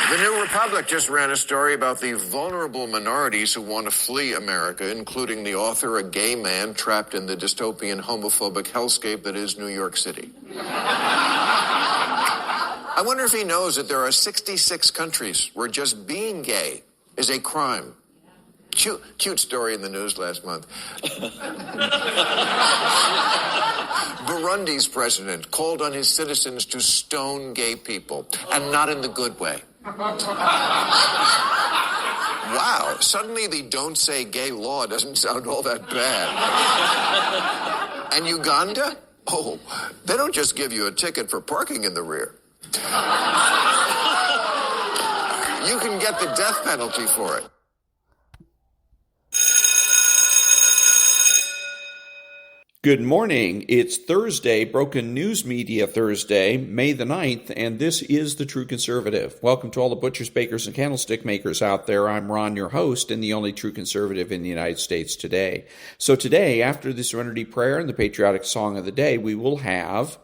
The New Republic just ran a story about the vulnerable minorities who want to flee America, including the author, a gay man trapped in the dystopian homophobic hellscape that is New York City. I wonder if he knows that there are 66 countries where just being gay is a crime. Cute story in the news last month. Burundi's president called on his citizens to stone gay people, and not in the good way. Wow, suddenly the don't say gay law doesn't sound all that bad. And Uganda? Oh, they don't just give you a ticket for parking in the rear. You can get the death penalty for it. Good morning. It's Thursday, Broken News Media Thursday, May the 9th, and this is The True Conservative. Welcome to all the butchers, bakers, and candlestick makers out there. I'm Ron, your host, and the only true conservative in the United States today. So today, after the Serenity Prayer and the patriotic song of the day, we will have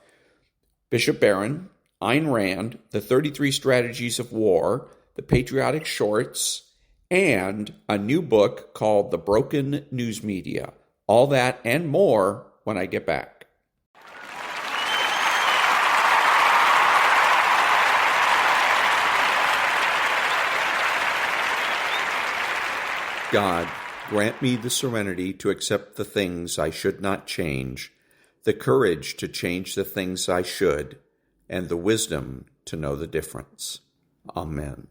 Bishop Barron, Ayn Rand, the 33 Strategies of War, the patriotic shorts, and a new book called The Broken News Media. All that and more when I get back. God, grant me the serenity to accept the things I should not change, the courage to change the things I should, and the wisdom to know the difference. Amen.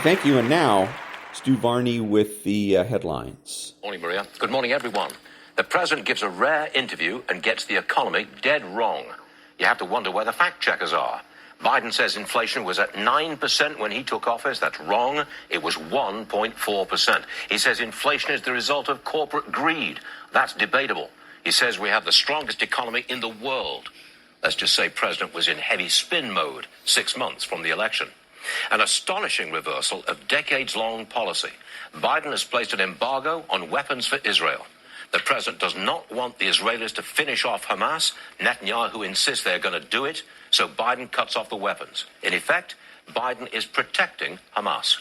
Thank you. And now, Stu Varney with the headlines. Morning, Maria. Good morning, everyone. The president gives a rare interview and gets the economy dead wrong. you have to wonder where the fact checkers are. Biden says inflation was at 9% when he took office. That's wrong. It was 1.4%. He says inflation is the result of corporate greed. That's debatable. He says we have the strongest economy in the world. Let's just say President was in heavy spin mode 6 months from the election. An astonishing reversal of decades-long policy. Biden has placed an embargo on weapons for Israel. The president does not want the Israelis to finish off Hamas. Netanyahu insists they're going to do it, so Biden cuts off the weapons. In effect, Biden is protecting Hamas.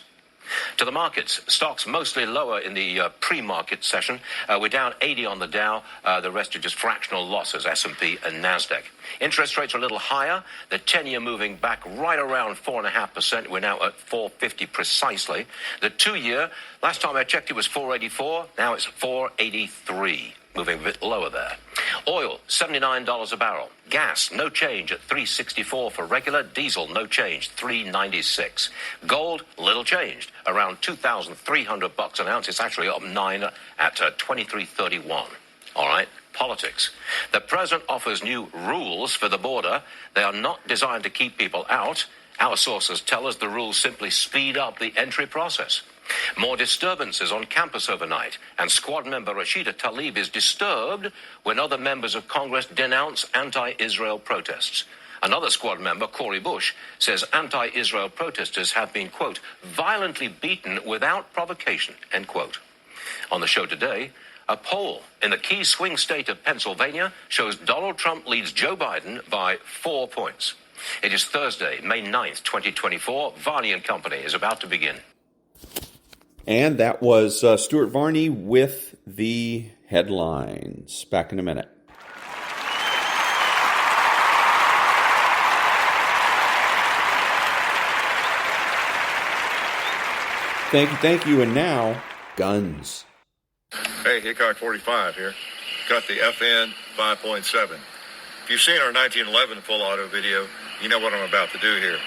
To the markets, stocks mostly lower in the pre-market session. We're down 80 on the Dow. The rest are just fractional losses, S&P and NASDAQ. Interest rates are a little higher. The 10-year moving back right around 4.5%. We're now at 4.50 precisely. The 2-year, last time I checked, it was 4.84. Now it's 4.83. Moving a bit lower there. Oil, $79 a barrel. Gas, no change at $3.64 for regular. Diesel, no change, $3.96. Gold, little changed, around $2,300 an ounce. It's actually up 9 at $23.31. All right, politics. The president offers new rules for the border. They are not designed to keep people out. Our sources tell us the rules simply speed up the entry process. More disturbances on campus overnight, and squad member Rashida Tlaib is disturbed when other members of Congress denounce anti-Israel protests. Another squad member, Cori Bush, says anti-Israel protesters have been, quote, violently beaten without provocation, end quote. On the show today, a poll in the key swing state of Pennsylvania shows Donald Trump leads Joe Biden by 4 points. It is Thursday, May 9th, 2024. Varney and Company is about to begin. And that was Stuart Varney with the headlines. Back in a minute. Thank you. And now, guns. Hey, Hickok 45 here. Got the FN 5.7. If you've seen our 1911 full auto video, you know what I'm about to do here.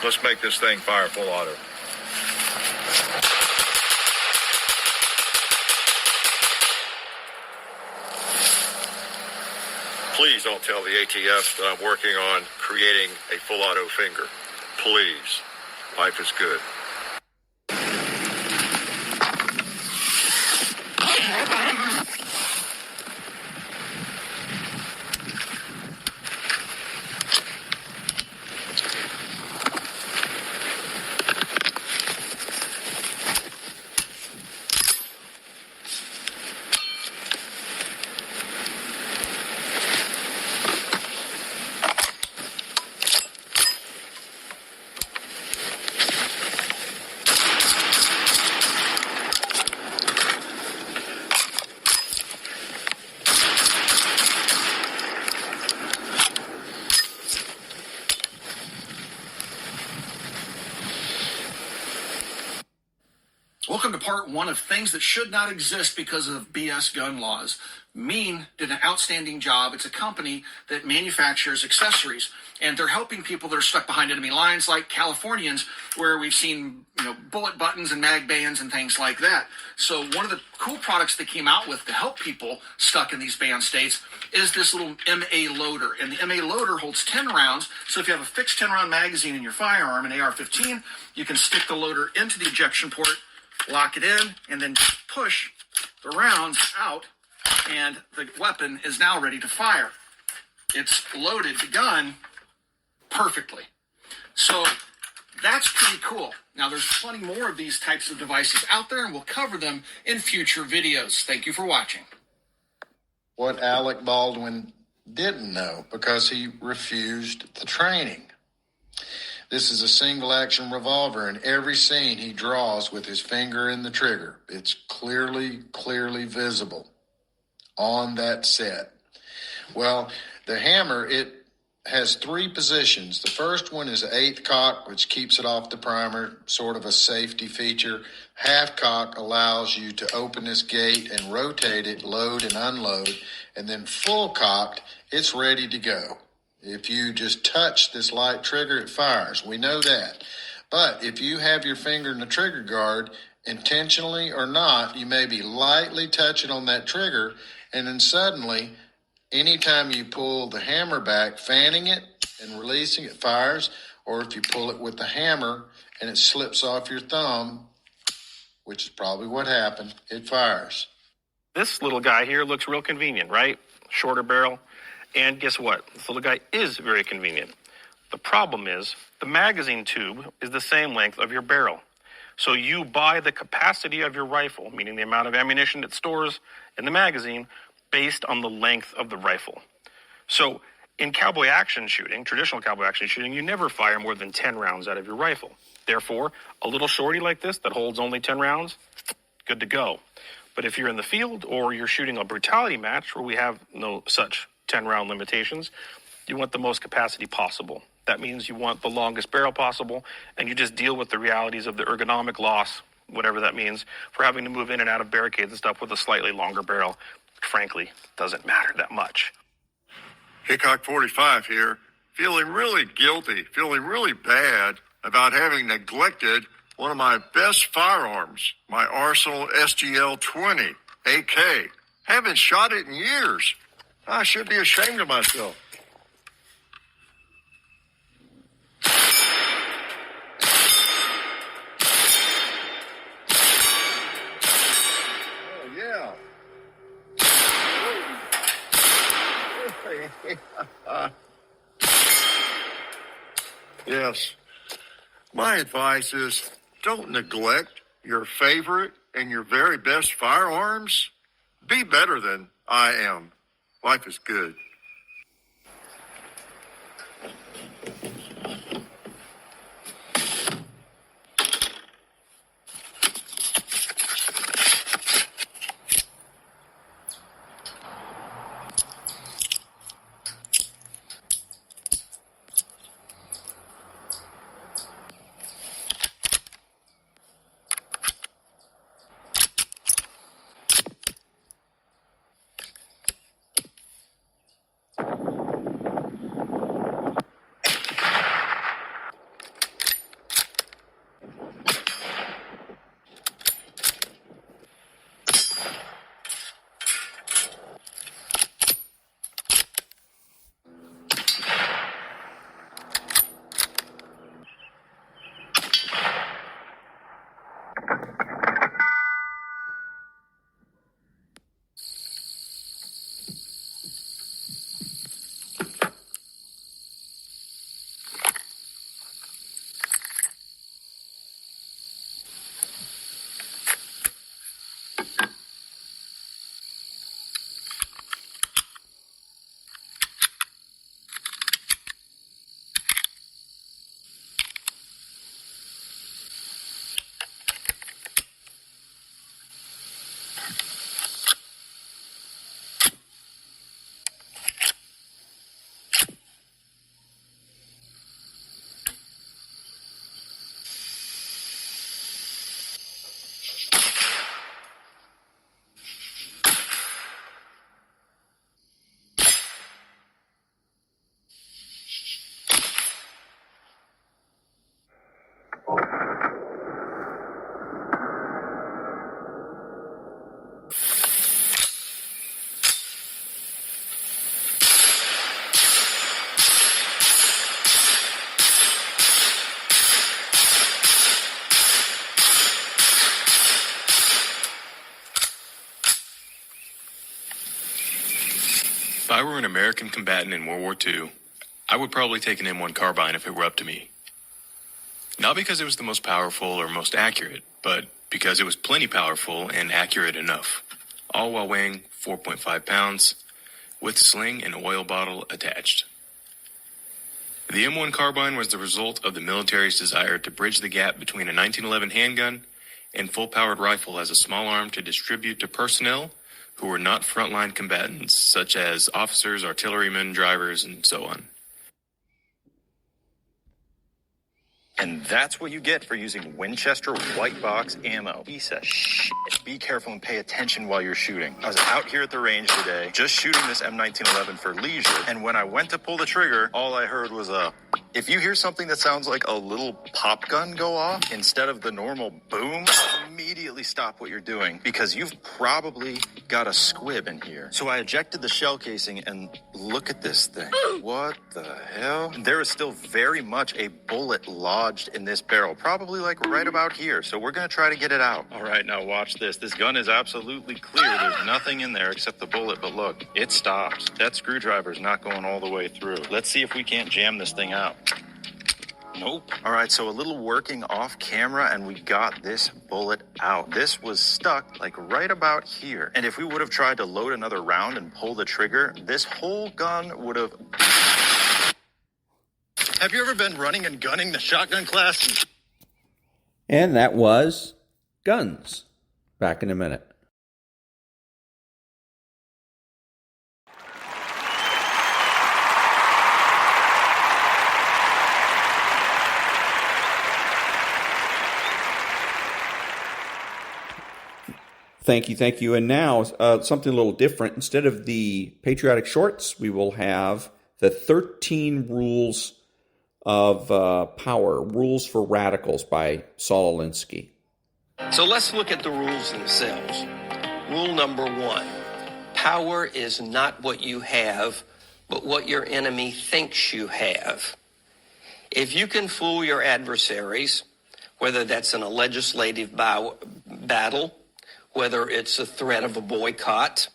Let's make this thing fire full auto. Please don't tell the ATF that I'm working on creating a full auto finger. Please. Life is good. Welcome to part one of things that should not exist because of BS gun laws. Mean did an outstanding job. It's a company that manufactures accessories, and they're helping people that are stuck behind enemy lines, like Californians, where we've seen, bullet buttons and mag bands and things like that. So one of the cool products they came out with to help people stuck in these banned states is this little MA loader. And the MA loader holds 10 rounds. So if you have a fixed 10-round magazine in your firearm, an AR-15, you can stick the loader into the ejection port, lock it in, and then push the rounds out, and the weapon is now ready to fire. It's loaded the gun perfectly. So that's pretty cool. Now, there's plenty more of these types of devices out there, and we'll cover them in future videos. Thank you for watching. What Alec Baldwin didn't know, because he refused the training. This is a single-action revolver. In every scene, he draws with his finger in the trigger. It's clearly visible on that set. Well, the hammer, it has 3 positions. The first one is eighth cock, which keeps it off the primer, sort of a safety feature. Half cock allows you to open this gate and rotate it, load and unload. And then full cocked, it's ready to go. If you just touch this light trigger, it fires. We know that. But if you have your finger in the trigger guard, intentionally or not, you may be lightly touching on that trigger, and then suddenly Anytime you pull the hammer back, fanning it and releasing it fires, or if you pull it with the hammer and it slips off your thumb, which is probably what happened, it fires. This little guy here looks real convenient, right? Shorter barrel. And guess what? This little guy is very convenient. The problem is the magazine tube is the same length of your barrel. So you buy the capacity of your rifle, meaning the amount of ammunition it stores in the magazine, based on the length of the rifle. So in cowboy action shooting, traditional cowboy action shooting, you never fire more than 10 rounds out of your rifle. Therefore, a little shorty like this that holds only 10 rounds, good to go. But if you're in the field or you're shooting a brutality match where we have no such 10-round limitations, you want the most capacity possible. That means you want the longest barrel possible, and you just deal with the realities of the ergonomic loss, whatever that means, for having to move in and out of barricades and stuff with a slightly longer barrel. Frankly, doesn't matter that much. Hickok 45 here, feeling really guilty, feeling really bad about having neglected one of my best firearms, my Arsenal SGL 20 AK. Haven't shot it in years. I should be ashamed of myself. Oh, yeah. Yes. My advice is don't neglect your favorite and your very best firearms. Be better than I am. Life is good. If I were an American combatant in World War II, I would probably take an M1 carbine if it were up to me. Not because it was the most powerful or most accurate, but because it was plenty powerful and accurate enough, all while weighing 4.5 pounds, with sling and oil bottle attached. The M1 carbine was the result of the military's desire to bridge the gap between a 1911 handgun and full-powered rifle as a small arm to distribute to personnel who were not frontline combatants, such as officers, artillerymen, drivers, and so on. And that's what you get for using Winchester white box ammo. Piece of shit. Be careful and pay attention while you're shooting. I was out here at the range today, just shooting this M1911 for leisure, and when I went to pull the trigger, all I heard was a... If you hear something that sounds like a little pop gun go off, instead of the normal boom, immediately stop what you're doing because you've probably got a squib in here. So I ejected the shell casing and look at this thing. What the hell? There is still very much a bullet lodged in this barrel, probably like right about here. So we're going to try to get it out. All right, now watch this. This gun is absolutely clear. There's nothing in there except the bullet, but look, it stops. That screwdriver is not going all the way through. Let's see if we can't jam this thing out. Nope. All right, so a little working off camera, and we got this bullet out. This was stuck like right about here. And if we would have tried to load another round and pull the trigger, this whole gun would have... Have you ever been running and gunning the shotgun class? And that was Guns. Back in a minute. Thank you. And now, something a little different. Instead of the patriotic shorts, we will have the 13 Rules of Power, Rules for Radicals by Saul Alinsky. So let's look at the rules themselves. Rule number 1, power is not what you have, but what your enemy thinks you have. If you can fool your adversaries, whether that's in a legislative battle, whether it's a threat of a boycott,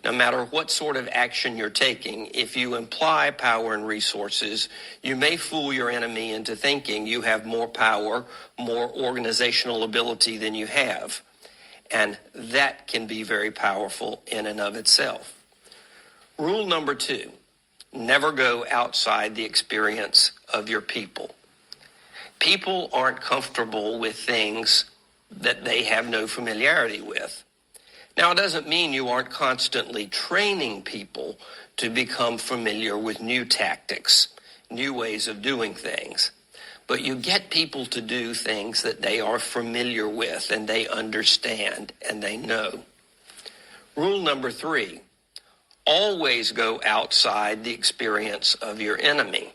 no matter what sort of action you're taking, if you imply power and resources, you may fool your enemy into thinking you have more power, more organizational ability than you have. And that can be very powerful in and of itself. Rule number 2, never go outside the experience of your people. People aren't comfortable with things that they have no familiarity with. Now, it doesn't mean you aren't constantly training people to become familiar with new tactics, new ways of doing things. But you get people to do things that they are familiar with and they understand and they know. Rule number 3, always go outside the experience of your enemy.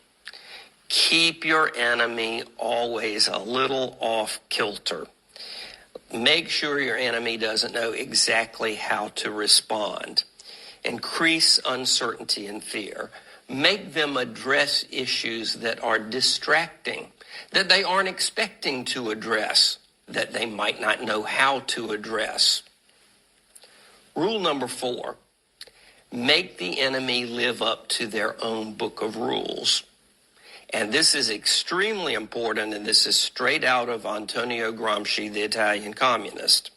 Keep your enemy always a little off kilter. Make sure your enemy doesn't know exactly how to respond. Increase uncertainty and fear. Make them address issues that are distracting, that they aren't expecting to address, that they might not know how to address. Rule number 4, make the enemy live up to their own book of rules. And this is extremely important, and this is straight out of Antonio Gramsci, the Italian communist.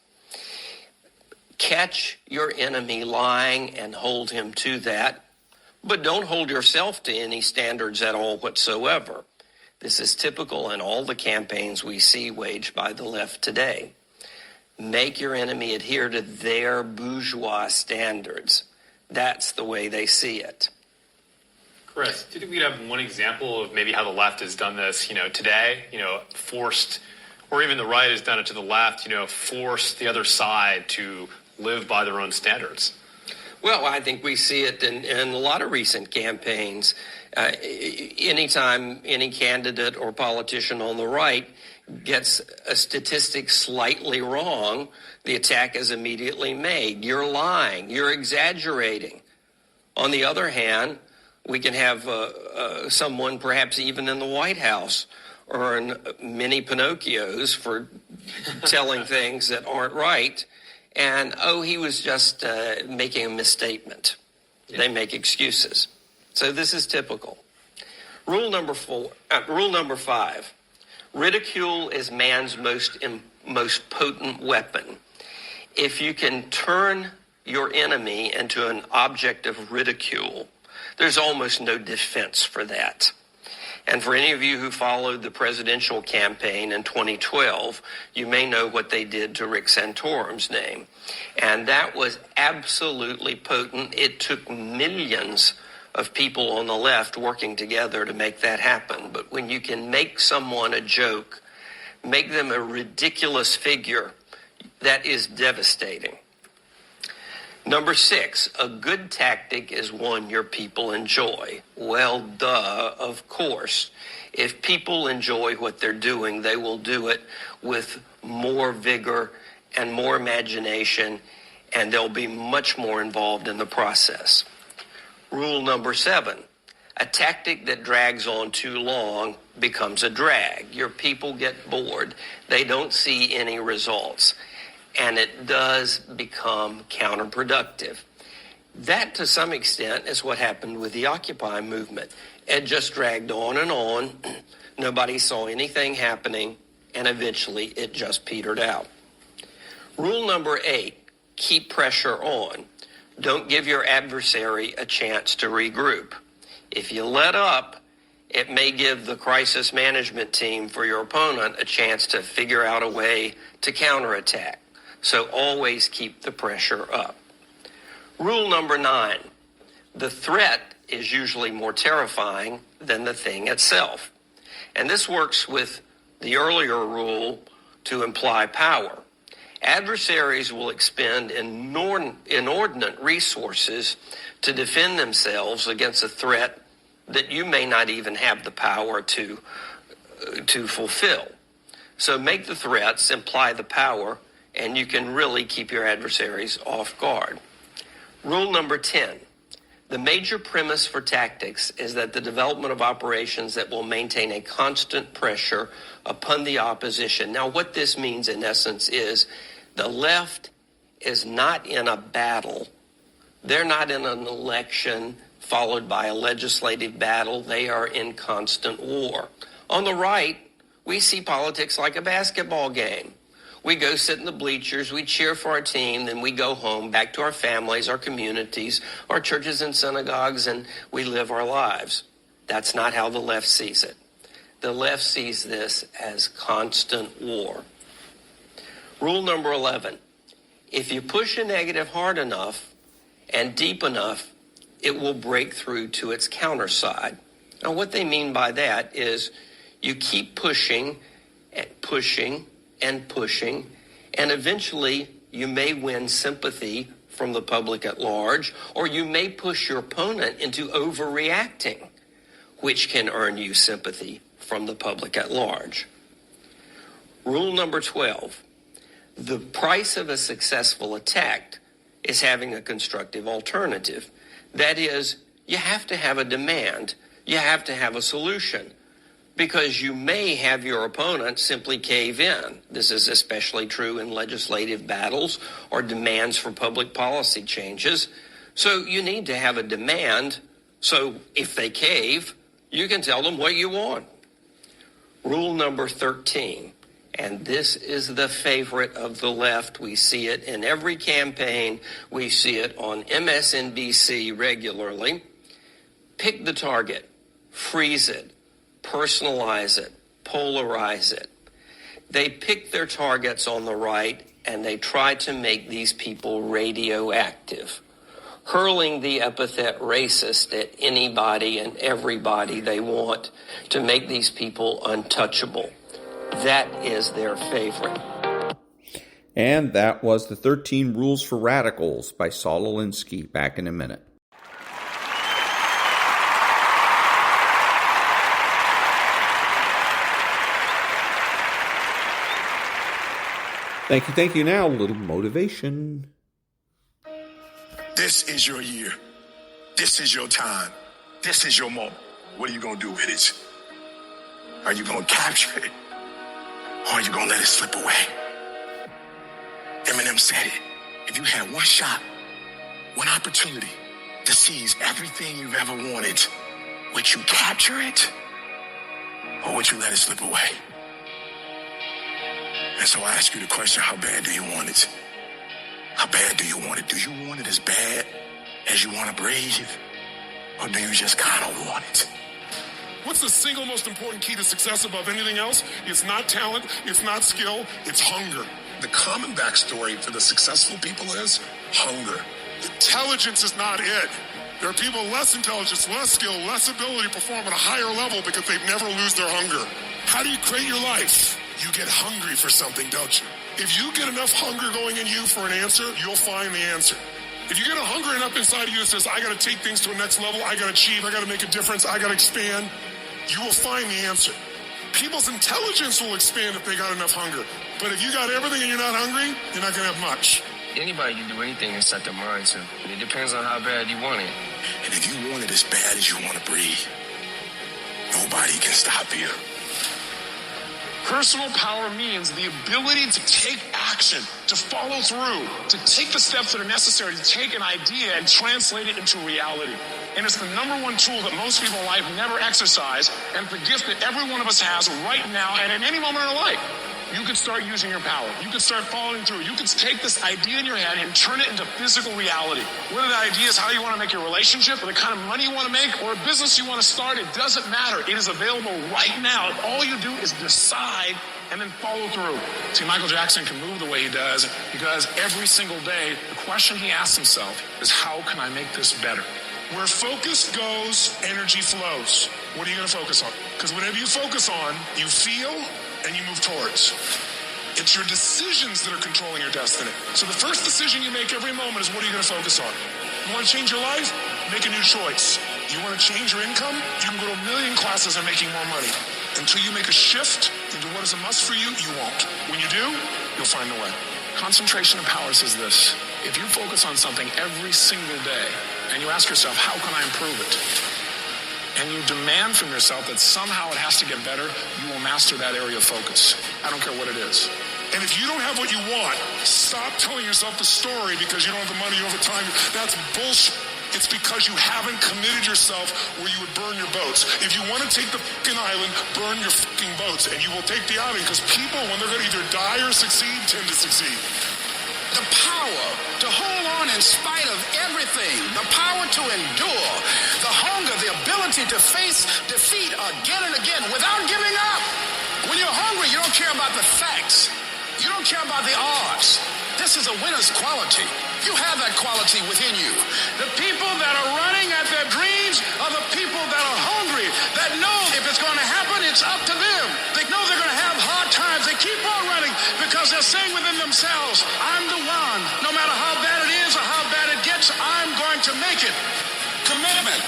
Catch your enemy lying and hold him to that, but don't hold yourself to any standards at all whatsoever. This is typical in all the campaigns we see waged by the left today. Make your enemy adhere to their bourgeois standards. That's the way they see it. Chris, do you think we could have one example of maybe how the left has done this, today, forced, or even the right has done it to the left, forced the other side to live by their own standards? Well, I think we see it in a lot of recent campaigns. Anytime any candidate or politician on the right gets a statistic slightly wrong, the attack is immediately made. You're lying. You're exaggerating. On the other hand, we can have someone perhaps even in the White House earn many Pinocchios for telling things that aren't right. And, he was just making a misstatement. Yeah. They make excuses. So this is typical. Rule number 5, ridicule is man's most potent weapon. If you can turn your enemy into an object of ridicule, there's almost no defense for that. And for any of you who followed the presidential campaign in 2012, you may know what they did to Rick Santorum's name. And that was absolutely potent. It took millions of people on the left working together to make that happen. But when you can make someone a joke, make them a ridiculous figure, that is devastating. Number 6, a good tactic is one your people enjoy. Well, duh, of course. If people enjoy what they're doing, they will do it with more vigor and more imagination, and they'll be much more involved in the process. Rule number 7, a tactic that drags on too long becomes a drag. Your people get bored. They don't see any results. And it does become counterproductive. That, to some extent, is what happened with the Occupy movement. It just dragged on and on. Nobody saw anything happening, and eventually it just petered out. Rule number 8, keep pressure on. Don't give your adversary a chance to regroup. If you let up, it may give the crisis management team for your opponent a chance to figure out a way to counterattack. So always keep the pressure up. Rule number 9, the threat is usually more terrifying than the thing itself. And this works with the earlier rule to imply power. Adversaries will expend inordinate resources to defend themselves against a threat that you may not even have the power to fulfill. So make the threats imply the power, and you can really keep your adversaries off guard. Rule number 10, the major premise for tactics is that the development of operations that will maintain a constant pressure upon the opposition. Now, what this means in essence is the left is not in a battle. They're not in an election followed by a legislative battle. They are in constant war. On the right, we see politics like a basketball game. We go sit in the bleachers, we cheer for our team, then we go home, back to our families, our communities, our churches and synagogues, and we live our lives. That's not how the left sees it. The left sees this as constant war. Rule number 11, if you push a negative hard enough and deep enough, it will break through to its counter side. Now, what they mean by that is you keep pushing and pushing and pushing, and eventually you may win sympathy from the public at large, or you may push your opponent into overreacting, which can earn you sympathy from the public at large. Rule number 12, the price of a successful attack is having a constructive alternative. That is, you have to have a demand. You have to have a solution, because you may have your opponent simply cave in. This is especially true in legislative battles or demands for public policy changes. So you need to have a demand, so if they cave, you can tell them what you want. Rule number 13, and this is the favorite of the left. We see it in every campaign. We see it on MSNBC regularly. Pick the target, freeze it, personalize it, polarize it. They pick their targets on the right, and they try to make these people radioactive, hurling the epithet racist at anybody and everybody they want to make these people untouchable. That is their favorite. And that was the 13 Rules for Radicals by Saul Alinsky. Back in a minute. Thank you. Now, a little motivation. This is your year. This is your time. This is your moment. What are you going to do with it? Are you going to capture it? Or are you going to let it slip away? Eminem said it. If you had one shot, one opportunity to seize everything you've ever wanted, would you capture it? Or would you let it slip away? And so I ask you the question, how bad do you want it? How bad do you want it? Do you want it as bad as you want to breathe? Or do you just kind of want it? What's the single most important key to success above anything else? It's not talent, it's not skill, it's hunger. The common backstory for the successful people is hunger. Intelligence is not it. There are people less intelligence, less skill, less ability to perform at a higher level because they've never lose their hunger. How do you create your life? You get hungry for something, don't you? If you get enough hunger going in you for an answer, you'll find the answer. If you get a hunger up inside of you that says, I got to take things to a next level, I got to achieve, I got to make a difference, I got to expand, you will find the answer. People's intelligence will expand if they got enough hunger. But if you got everything and you're not hungry, you're not going to have much. Anybody can do anything and set their mind to. It depends on how bad you want it. And if you want it as bad as you want to breathe, nobody can stop you. Personal power means the ability to take action, to follow through, to take the steps that are necessary to take an idea and translate it into reality. And it's the number one tool that most people in life never exercise, and it's the gift that every one of us has right now and at any moment in our life. You can start using your power. You can start following through. You can take this idea in your head and turn it into physical reality. Whether the idea is how you want to make your relationship, or the kind of money you want to make, or a business you want to start, it doesn't matter. It is available right now. All you do is decide and then follow through. See, Michael Jackson can move the way he does because every single day, the question he asks himself is, how can I make this better? Where focus goes, energy flows. What are you going to focus on? Because whatever you focus on, you feel and you move towards. It's your decisions that are controlling your destiny. So the first decision you make every moment is, what are you going to focus on? You want to change your life? Make a new choice. You want to change your income? You can go to 1 million classes on making more money. Until you make a shift into what is a must for you, you won't. When you do, you'll find a way. Concentration of power says this. If you focus on something every single day and you ask yourself, how can I improve it? And you demand from yourself that somehow it has to get better, you will master that area of focus. I don't care what it is. And if you don't have what you want, stop telling yourself the story because you don't have the money over time. That's bullshit. It's because you haven't committed yourself where you would burn your boats. If you want to take the fucking island, burn your fucking boats. And you will take the island because people, when they're going to either die or succeed, tend to succeed. The power to hold on in spite of everything. The power to endure. The hunger, the ability to face defeat again and again without giving up. When you're hungry, you don't care about the facts. You don't care about the odds. This is a winner's quality. You have that quality within you. The people that are running at their dreams are the people that are hungry, that know if it's going to happen, it's up to them. They know they're going to have hard times. They keep on running because they're saying within themselves, I'm the one. No matter how bad it is or how bad it gets, I'm going to make it. Commitment.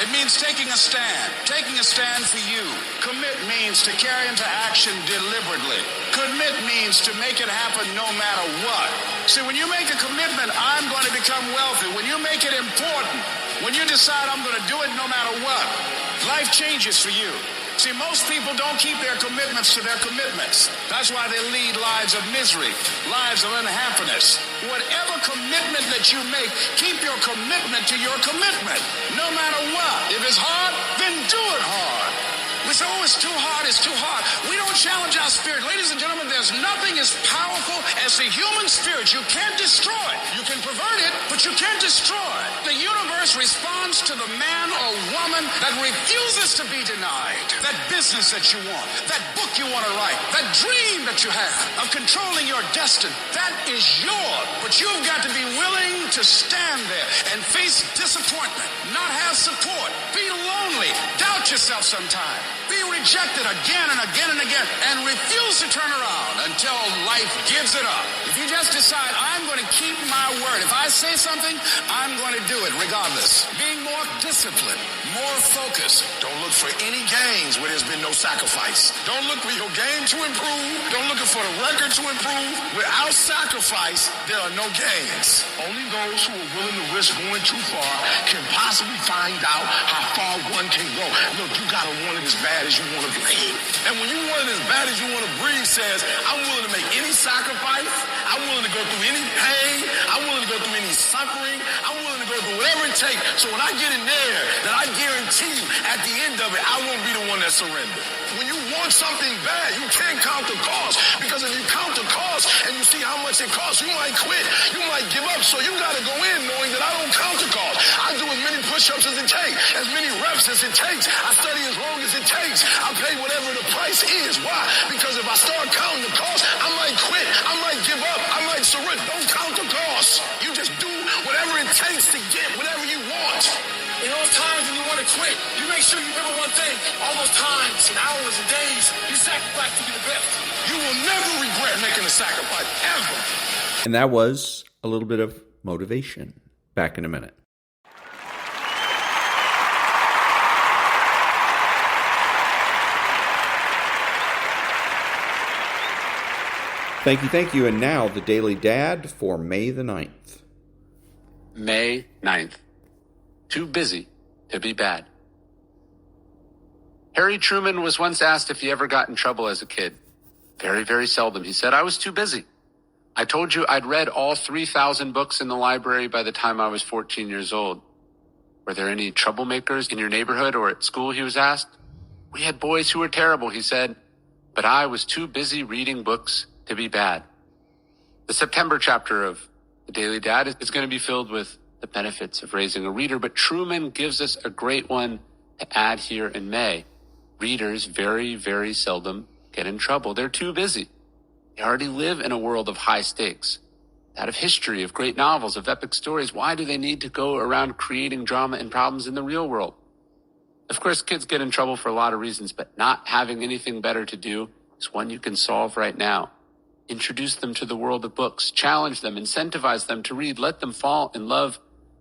It means taking a stand for you. Commit means to carry into action deliberately. Commit means to make it happen no matter what. See, when you make a commitment, I'm going to become wealthy. When you make it important, when you decide I'm going to do it no matter what, life changes for you. See, most people don't keep their commitments to their commitments. That's why they lead lives of misery, lives of unhappiness. Whatever commitment that you make, keep your commitment to your commitment, no matter what. If it's hard, then do it hard. We say, oh, it's too hard, it's too hard. We don't challenge our spirit. Ladies and gentlemen, there's nothing as powerful as the human spirit. You can't destroy it. You can pervert it, but you can't destroy it. The universe responds to the man or woman that refuses to be denied. That business that you want, that book you want to write, that dream that you have of controlling your destiny, that is yours. But you've got to be willing to stand there and face disappointment, not have support, be lonely, doubt yourself sometimes. Be rejected again and again and again and refuse to turn around until life gives it up. If you just decide, I'm going to keep my word. If I say something, I'm going to do it regardless. Being more disciplined, more focused. Don't look for any gains where there's been no sacrifice. Don't look for your game to improve. Don't look for the record to improve. Without sacrifice, there are no gains. Only those who are willing to risk going too far can possibly find out how far one can go. Look, you got to want it as bad as you want to breathe. And when you want it as bad as you want to breathe says, I'm willing to make any sacrifice. I'm willing to go through any pain. I'm willing to go through any suffering. I'm willing to go through whatever it takes. So when I get in there, then I guarantee you at the end of it, I won't be the one that surrenders. When you want something bad, you can't count the cost. Because if you count the cost and you see how much it costs, you might quit. You might give up. So you got to go in knowing that I don't count the cost. I do as many push-ups as it takes, as many reps as it takes. I study as long as it takes. I pay whatever the price is. Why? Because if I start counting the cost, I might quit. I might give up. I might surrender. Don't count the cost. You just do whatever it takes to get whatever you want. In those times when you want to quit, you make sure you remember one thing. All those times and hours and days you sacrifice to be the best. You will never regret making a sacrifice, ever. And that was a little bit of motivation. Back in a minute. Thank you. And now, the Daily Dad for May the 9th. May 9th. Too busy to be bad. Harry Truman was once asked if he ever got in trouble as a kid. Very, very seldom. He said, "I was too busy. I told you I'd read all 3,000 books in the library by the time I was 14 years old. Were there any troublemakers in your neighborhood or at school?" he was asked. "We had boys who were terrible," he said, "but I was too busy reading books to be bad." The September chapter of the Daily Dad is going to be filled with the benefits of raising a reader, but Truman gives us a great one to add here in May. Readers very, very seldom get in trouble. They're too busy. They already live in a world of high stakes, that of history, of great novels, of epic stories. Why do they need to go around creating drama and problems in the real world? Of course, kids get in trouble for a lot of reasons, but not having anything better to do is one you can solve right now. Introduce them to the world of books, challenge them, incentivize them to read, let them fall in love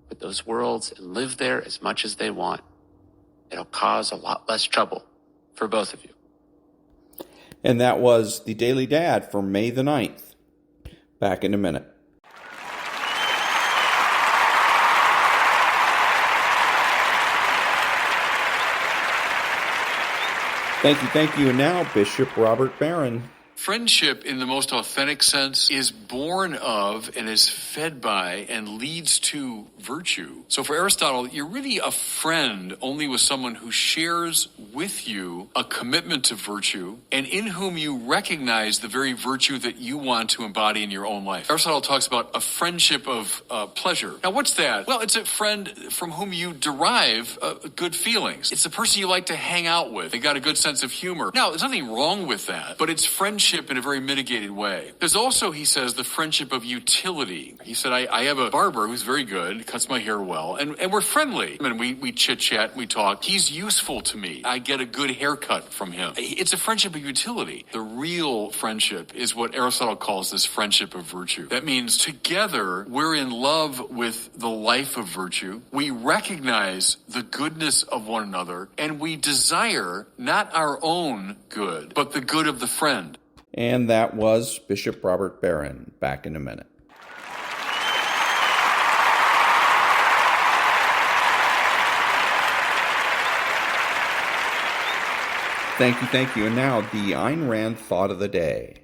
with those worlds and live there as much as they want. It'll cause a lot less trouble for both of you. And that was the Daily Dad for May the 9th. Back in a minute. Thank you. And now, Bishop Robert Barron. Friendship, in the most authentic sense, is born of and is fed by and leads to virtue. So for Aristotle, you're really a friend only with someone who shares with you a commitment to virtue and in whom you recognize the very virtue that you want to embody in your own life. Aristotle talks about a friendship of pleasure. Now, what's that? Well, it's a friend from whom you derive good feelings. It's the person you like to hang out with. They got a good sense of humor. Now, there's nothing wrong with that, but it's friendship in a very mitigated way. There's also, he says, the friendship of utility. He said, I have a barber who's very good, cuts my hair well, and we're friendly. I mean, we chit-chat, we talk. He's useful to me. I get a good haircut from him. It's a friendship of utility. The real friendship is what Aristotle calls this friendship of virtue. That means together we're in love with the life of virtue. We recognize the goodness of one another, and we desire not our own good, but the good of the friend. And that was Bishop Robert Barron. Back in a minute. Thank you. And now, the Ayn Rand thought of the day.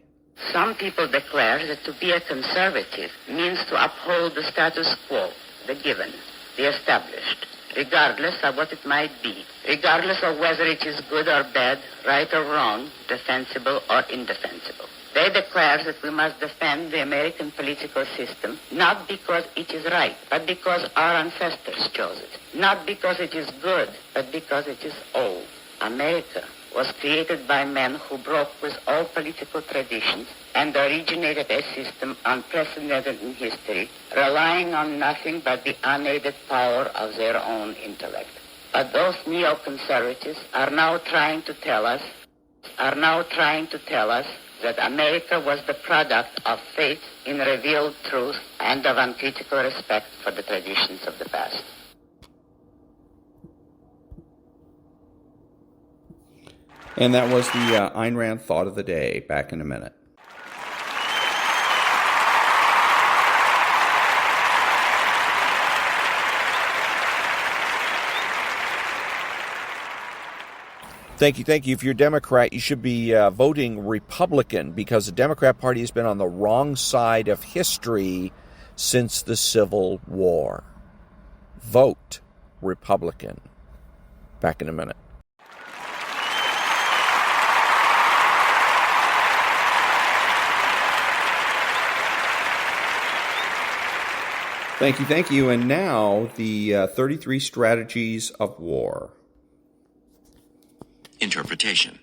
Some people declare that to be a conservative means to uphold the status quo, the given, the established, regardless of what it might be, regardless of whether it is good or bad, right or wrong, defensible or indefensible. They declare that we must defend the American political system, not because it is right, but because our ancestors chose it. Not because it is good, but because it is old. America was created by men who broke with all political traditions and originated a system unprecedented in history, relying on nothing but the unaided power of their own intellect. But those neoconservatives are now trying to tell us that America was the product of faith in revealed truth and of uncritical respect for the traditions of the past. And that was the Ayn Rand thought of the day. Back in a minute. Thank you. If you're a Democrat, you should be voting Republican because the Democrat Party has been on the wrong side of history since the Civil War. Vote Republican. Back in a minute. Thank you. And now, the 33 strategies of war. Interpretation.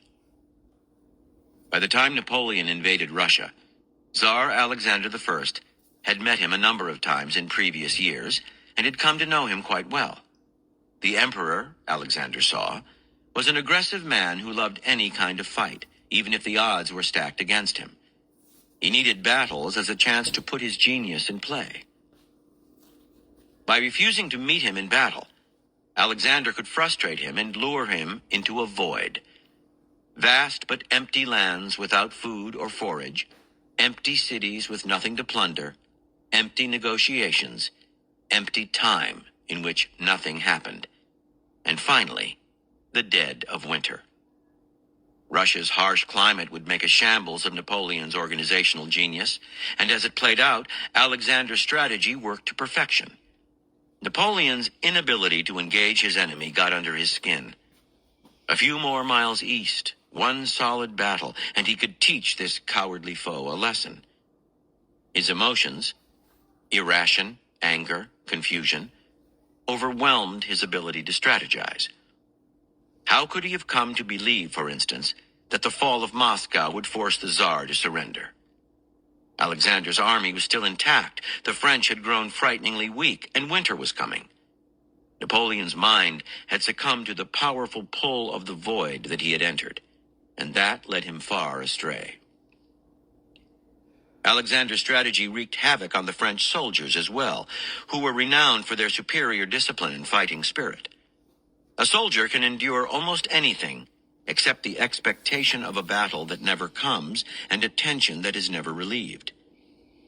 By the time Napoleon invaded Russia, Tsar Alexander I had met him a number of times in previous years and had come to know him quite well. The emperor, Alexander saw, was an aggressive man who loved any kind of fight, even if the odds were stacked against him. He needed battles as a chance to put his genius in play. By refusing to meet him in battle, Alexander could frustrate him and lure him into a void. Vast but empty lands without food or forage, empty cities with nothing to plunder, empty negotiations, empty time in which nothing happened, and finally, the dead of winter. Russia's harsh climate would make a shambles of Napoleon's organizational genius, and as it played out, Alexander's strategy worked to perfection. Napoleon's inability to engage his enemy got under his skin. A few more miles east, one solid battle, and he could teach this cowardly foe a lesson. His emotions, irration, anger, confusion, overwhelmed his ability to strategize. How could he have come to believe, for instance, that the fall of Moscow would force the Tsar to surrender? Alexander's army was still intact, the French had grown frighteningly weak, and winter was coming. Napoleon's mind had succumbed to the powerful pull of the void that he had entered, and that led him far astray. Alexander's strategy wreaked havoc on the French soldiers as well, who were renowned for their superior discipline and fighting spirit. A soldier can endure almost anything except the expectation of a battle that never comes and a tension that is never relieved.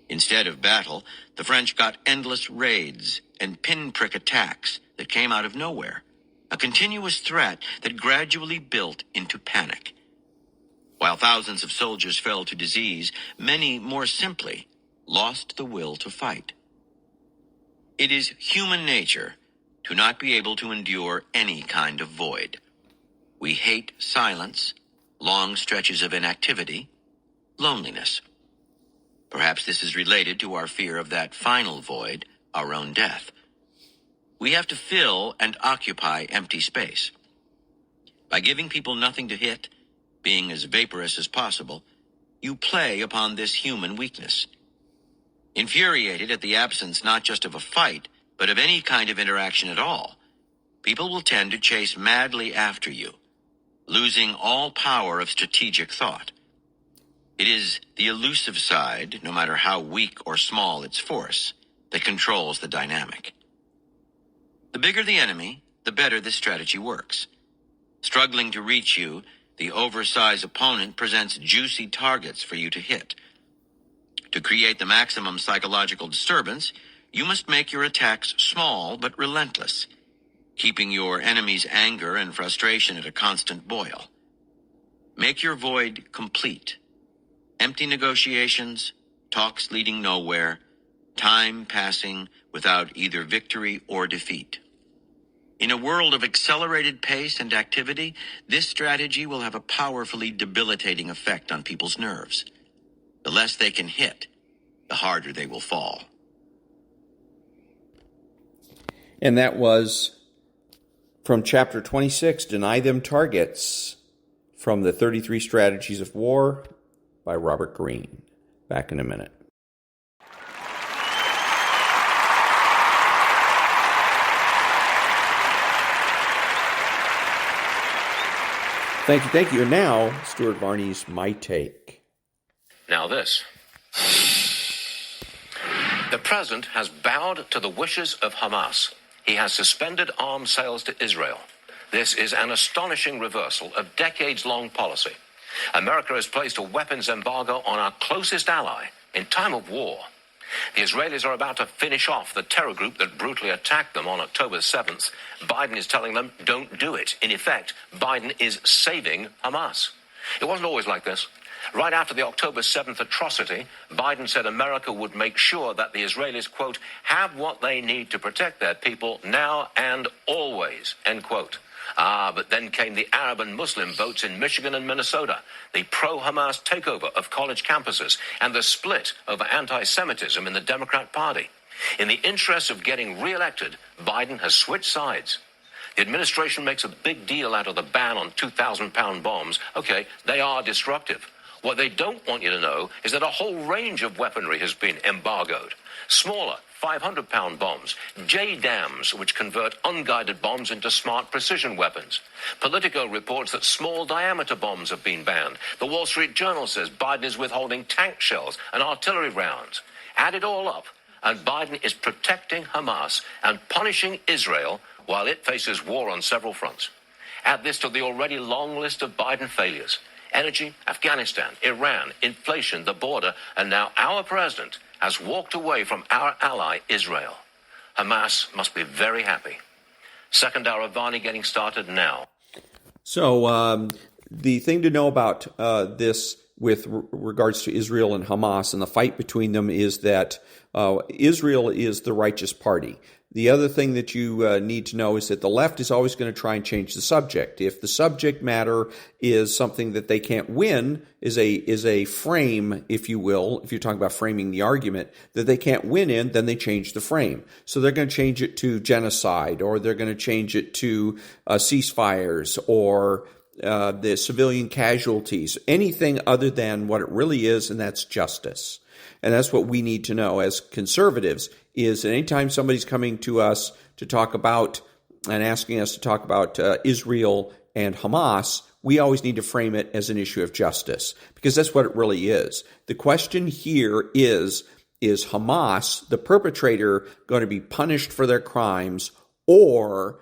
Instead of battle, the French got endless raids and pinprick attacks that came out of nowhere, a continuous threat that gradually built into panic. While thousands of soldiers fell to disease, many, more simply, lost the will to fight. It is human nature to not be able to endure any kind of void. We hate silence, long stretches of inactivity, loneliness. Perhaps this is related to our fear of that final void, our own death. We have to fill and occupy empty space. By giving people nothing to hit, being as vaporous as possible, you play upon this human weakness. Infuriated at the absence not just of a fight, but of any kind of interaction at all, people will tend to chase madly after you, losing all power of strategic thought. It is the elusive side, no matter how weak or small its force, that controls the dynamic. The bigger the enemy, the better this strategy works. Struggling to reach you, the oversized opponent presents juicy targets for you to hit. To create the maximum psychological disturbance, you must make your attacks small but relentless, keeping your enemy's anger and frustration at a constant boil. Make your void complete. Empty negotiations, talks leading nowhere, time passing without either victory or defeat. In a world of accelerated pace and activity, this strategy will have a powerfully debilitating effect on people's nerves. The less they can hit, the harder they will fall. And that was from chapter 26, Deny Them Targets, from the 33 Strategies of War by Robert Greene. Back in a minute. Thank you. And now, Stuart Varney's My Take. Now this. The president has bowed to the wishes of Hamas. He has suspended arms sales to Israel. This is an astonishing reversal of decades-long policy. America has placed a weapons embargo on our closest ally in time of war. The Israelis are about to finish off the terror group that brutally attacked them on October 7th. Biden is telling them, don't do it. In effect, Biden is saving Hamas. It wasn't always like this. Right after the October 7th atrocity, Biden said America would make sure that the Israelis, quote, have what they need to protect their people now and always, end quote. But then came the Arab and Muslim votes in Michigan and Minnesota, the pro-Hamas takeover of college campuses, and the split over anti-Semitism in the Democrat Party. In the interest of getting re-elected, Biden has switched sides. The administration makes a big deal out of the ban on 2,000-pound bombs. Okay, they are destructive. What they don't want you to know is that a whole range of weaponry has been embargoed. Smaller, 500-pound bombs, JDAMs, which convert unguided bombs into smart precision weapons. Politico reports that small-diameter bombs have been banned. The Wall Street Journal says Biden is withholding tank shells and artillery rounds. Add it all up, and Biden is protecting Hamas and punishing Israel while it faces war on several fronts. Add this to the already long list of Biden failures: energy, Afghanistan, Iran, inflation, the border, and now our president has walked away from our ally, Israel. Hamas must be very happy. Second hour of Varney getting started now. So the thing to know about this with regards to Israel and Hamas and the fight between them is that Israel is the righteous party. The other thing that you need to know is that the left is always going to try and change the subject. If the subject matter is something that they can't win, is a frame, if you will, if you're talking about framing the argument, that they can't win in, then they change the frame. So they're going to change it to genocide, or they're going to change it to ceasefires, or the civilian casualties, anything other than what it really is, and that's justice. And that's what we need to know as conservatives, is that anytime somebody's coming to us to talk about and asking us to talk about Israel and Hamas, we always need to frame it as an issue of justice, because that's what it really is. The question here is Hamas, the perpetrator, going to be punished for their crimes, or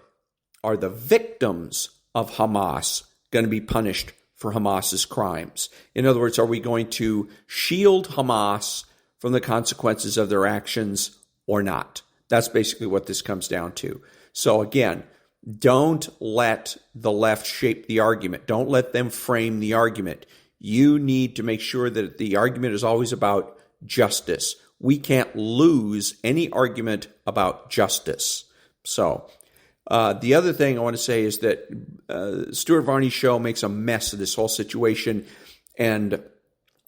are the victims of Hamas going to be punished for Hamas's crimes? In other words, are we going to shield Hamas from the consequences of their actions or not? That's basically what this comes down to. So again, don't let the left shape the argument. Don't let them frame the argument. You need to make sure that the argument is always about justice. We can't lose any argument about justice. So the other thing I want to say is that Stuart Varney's show makes a mess of this whole situation, and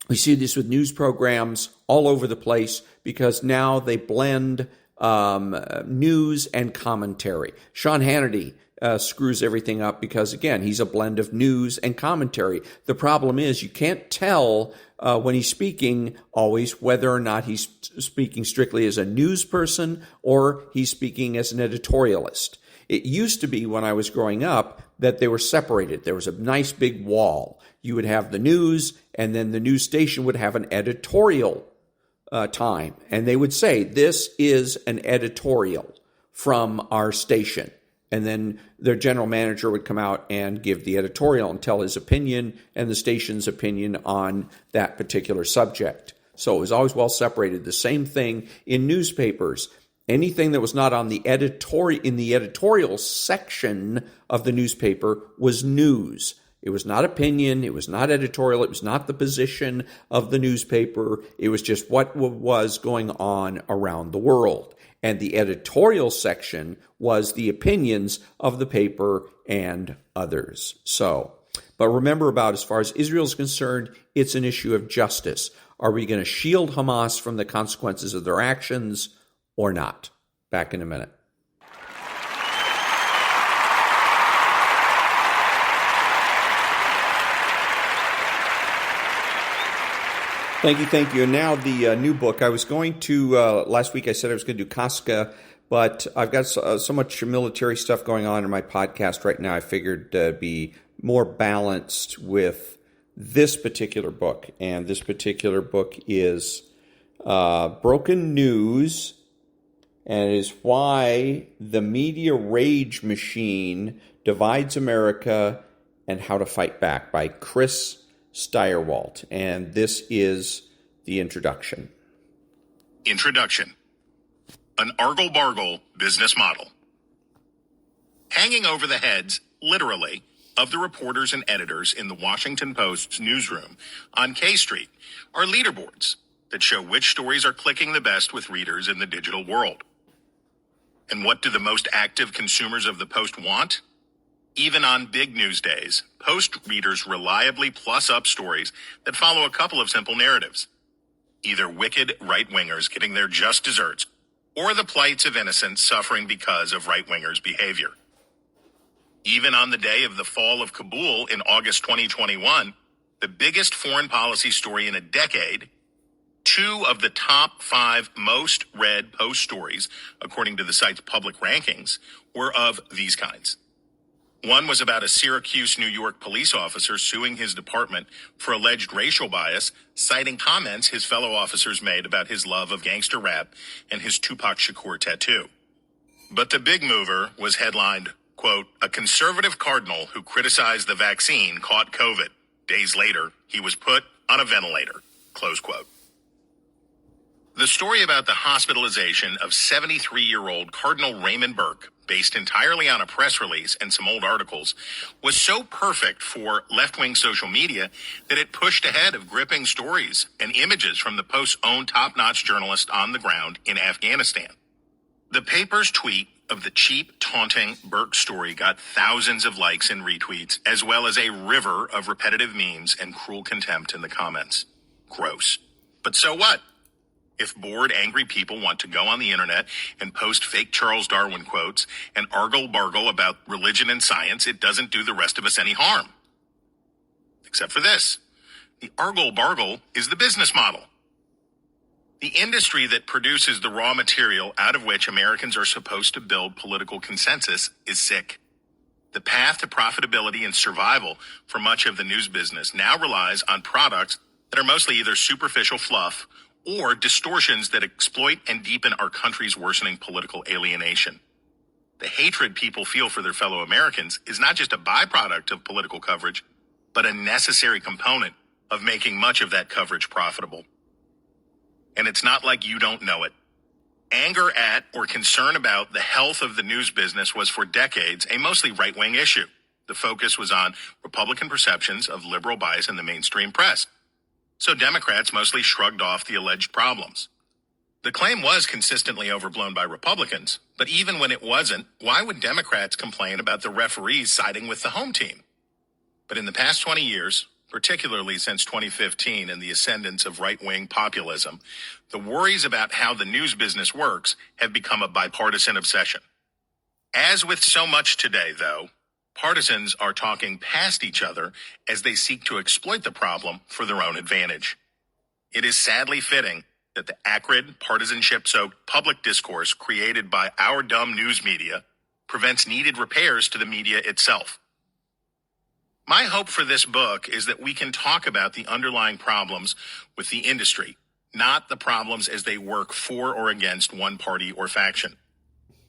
we see this with news programs all over the place because now they blend news and commentary. Sean Hannity screws everything up because, again, he's a blend of news and commentary. The problem is you can't tell when he's speaking always whether or not he's speaking strictly as a news person or he's speaking as an editorialist. It used to be when I was growing up that they were separated. There was a nice big wall. You would have the news, and then the news station would have an editorial time. And they would say, this is an editorial from our station. And then their general manager would come out and give the editorial and tell his opinion and the station's opinion on that particular subject. So it was always well separated. The same thing in newspapers. Anything that was not on the editorial section of the newspaper was news. It was not opinion. It was not editorial. It was not the position of the newspaper. It was just what was going on around the world. And the editorial section was the opinions of the paper and others. So, but remember, about as far as Israel is concerned, it's an issue of justice. Are we going to shield Hamas from the consequences of their actions or not? Back in a minute. Thank you. And now the new book. I was going to, last week I said I was going to do Casca, but I've got so much military stuff going on in my podcast right now, I figured be more balanced with this particular book. And this particular book is Broken News, and it is Why the Media Rage Machine Divides America and How to Fight Back by Chris Steyerwalt. And this is the introduction. Introduction. An argle-bargle business model. Hanging over the heads, literally, of the reporters and editors in the Washington Post's newsroom on K Street are leaderboards that show which stories are clicking the best with readers in the digital world. And what do the most active consumers of the Post want? Even on big news days, Post readers reliably plus up stories that follow a couple of simple narratives. Either wicked right-wingers getting their just desserts, or the plights of innocents suffering because of right-wingers' behavior. Even on the day of the fall of Kabul in August 2021, the biggest foreign policy story in a decade, 2 of the top 5 most read Post stories, according to the site's public rankings, were of these kinds. One was about a Syracuse, New York police officer suing his department for alleged racial bias, citing comments his fellow officers made about his love of gangster rap and his Tupac Shakur tattoo. But the big mover was headlined, quote, "A conservative cardinal who criticized the vaccine caught COVID. Days later, he was put on a ventilator," close quote. The story about the hospitalization of 73-year-old Cardinal Raymond Burke, based entirely on a press release and some old articles, was so perfect for left-wing social media that it pushed ahead of gripping stories and images from the Post's own top-notch journalist on the ground in Afghanistan. The paper's tweet of the cheap, taunting Burke story got thousands of likes and retweets, as well as a river of repetitive memes and cruel contempt in the comments. Gross. But so what? If bored, angry people want to go on the internet and post fake Charles Darwin quotes and argle-bargle about religion and science, it doesn't do the rest of us any harm. Except for this. The argle-bargle is the business model. The industry that produces the raw material out of which Americans are supposed to build political consensus is sick. The path to profitability and survival for much of the news business now relies on products that are mostly either superficial fluff or distortions that exploit and deepen our country's worsening political alienation. The hatred people feel for their fellow Americans is not just a byproduct of political coverage, but a necessary component of making much of that coverage profitable. And it's not like you don't know it. Anger at or concern about the health of the news business was for decades a mostly right-wing issue. The focus was on Republican perceptions of liberal bias in the mainstream press. So Democrats mostly shrugged off the alleged problems. The claim was consistently overblown by Republicans, but even when it wasn't, why would Democrats complain about the referees siding with the home team? But in the past 20 years, particularly since 2015 and the ascendance of right-wing populism, the worries about how the news business works have become a bipartisan obsession. As with so much today, though, partisans are talking past each other as they seek to exploit the problem for their own advantage. It is sadly fitting that the acrid, partisanship-soaked public discourse created by our dumb news media prevents needed repairs to the media itself. My hope for this book is that we can talk about the underlying problems with the industry, not the problems as they work for or against one party or faction.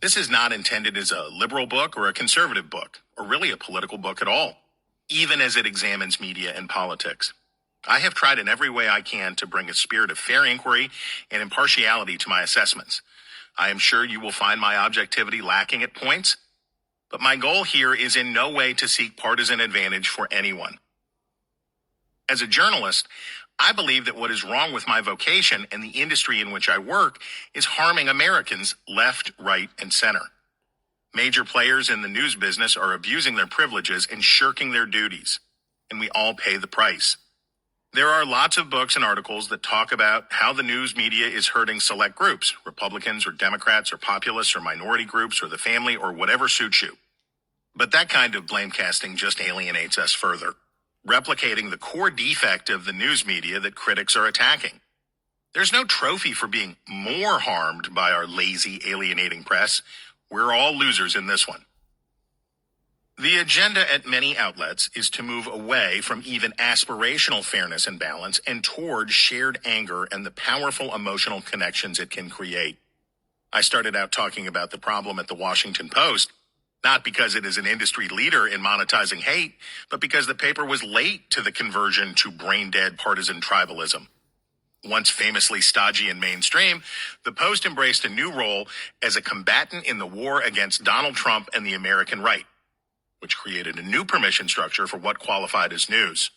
This is not intended as a liberal book or a conservative book, or really a political book at all, even as it examines media and politics. I have tried in every way I can to bring a spirit of fair inquiry and impartiality to my assessments. I am sure you will find my objectivity lacking at points, but my goal here is in no way to seek partisan advantage for anyone. As a journalist, I believe that what is wrong with my vocation and the industry in which I work is harming Americans left, right, and center. Major players in the news business are abusing their privileges and shirking their duties, and we all pay the price. There are lots of books and articles that talk about how the news media is hurting select groups, Republicans or Democrats or populists or minority groups or the family or whatever suits you. But that kind of blame casting just alienates us further, replicating the core defect of the news media that critics are attacking. There's no trophy for being more harmed by our lazy, alienating press. We're all losers in this one. The agenda at many outlets is to move away from even aspirational fairness and balance and toward shared anger and the powerful emotional connections it can create. I started out talking about the problem at the Washington Post, not because it is an industry leader in monetizing hate, but because the paper was late to the conversion to brain-dead partisan tribalism. Once famously stodgy and mainstream, the Post embraced a new role as a combatant in the war against Donald Trump and the American right, which created a new permission structure for what qualified as news.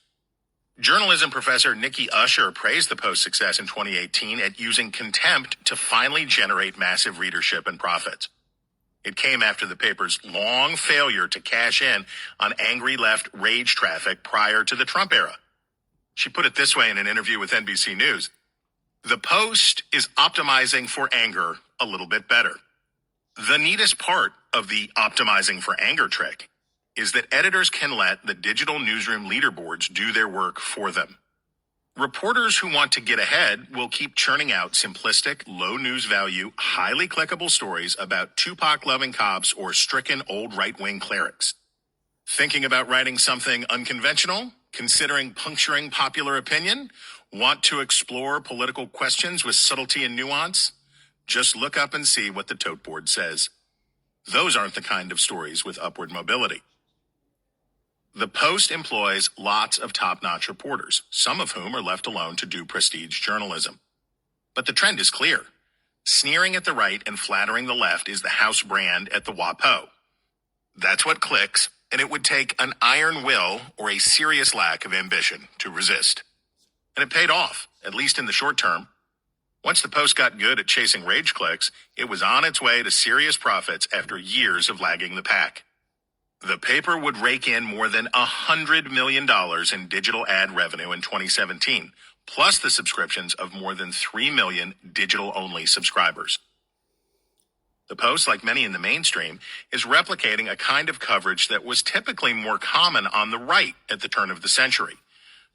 Journalism professor Nikki Usher praised the Post's success in 2018 at using contempt to finally generate massive readership and profits. It came after the paper's long failure to cash in on angry left rage traffic prior to the Trump era. She put it this way in an interview with NBC News: "The Post is optimizing for anger a little bit better. The neatest part of the optimizing for anger trick is that editors can let the digital newsroom leaderboards do their work for them. Reporters who want to get ahead will keep churning out simplistic, low news value, highly clickable stories about Tupac-loving cops or stricken old right-wing clerics. Thinking about writing something unconventional? Considering puncturing popular opinion? Want to explore political questions with subtlety and nuance? Just look up and see what the tote board says. Those aren't the kind of stories with upward mobility. The Post employs lots of top-notch reporters, some of whom are left alone to do prestige journalism. But the trend is clear. Sneering at the right and flattering the left is the house brand at the WAPO. That's what clicks, and it would take an iron will or a serious lack of ambition to resist. And it paid off, at least in the short term. Once the Post got good at chasing rage clicks, it was on its way to serious profits after years of lagging the pack. The paper would rake in more than $100 million in digital ad revenue in 2017, plus the subscriptions of more than 3 million digital-only subscribers. The Post, like many in the mainstream, is replicating a kind of coverage that was typically more common on the right at the turn of the century.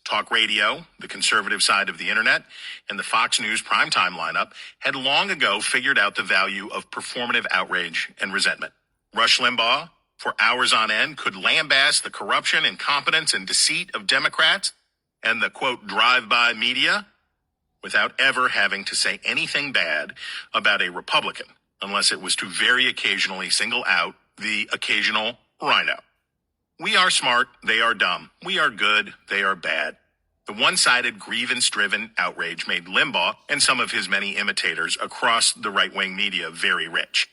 Talk radio, the conservative side of the internet, and the Fox News primetime lineup had long ago figured out the value of performative outrage and resentment. Rush Limbaugh, for hours on end, could lambaste the corruption, incompetence, and deceit of Democrats and the, quote, drive-by media without ever having to say anything bad about a Republican, unless it was to very occasionally single out the occasional rhino. We are smart, they are dumb. We are good, they are bad. The one-sided, grievance-driven outrage made Limbaugh and some of his many imitators across the right-wing media very rich.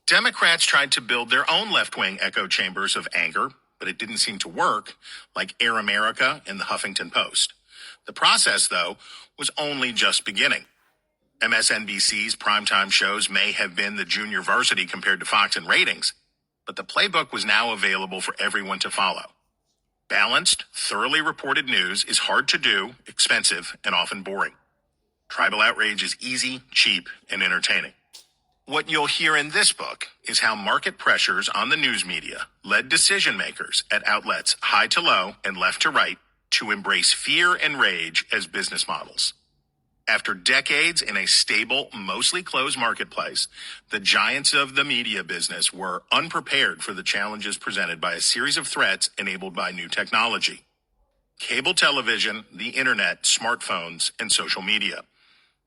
Democrats tried to build their own left-wing echo chambers of anger, but it didn't seem to work, like Air America and the Huffington Post. The process, though, was only just beginning. MSNBC's primetime shows may have been the junior varsity compared to Fox in ratings, but the playbook was now available for everyone to follow. Balanced, thoroughly reported news is hard to do, expensive, and often boring. Tribal outrage is easy, cheap, and entertaining. What you'll hear in this book is how market pressures on the news media led decision makers at outlets high to low and left to right to embrace fear and rage as business models. After decades in a stable, mostly closed marketplace, the giants of the media business were unprepared for the challenges presented by a series of threats enabled by new technology. Cable television, the internet, smartphones, and social media.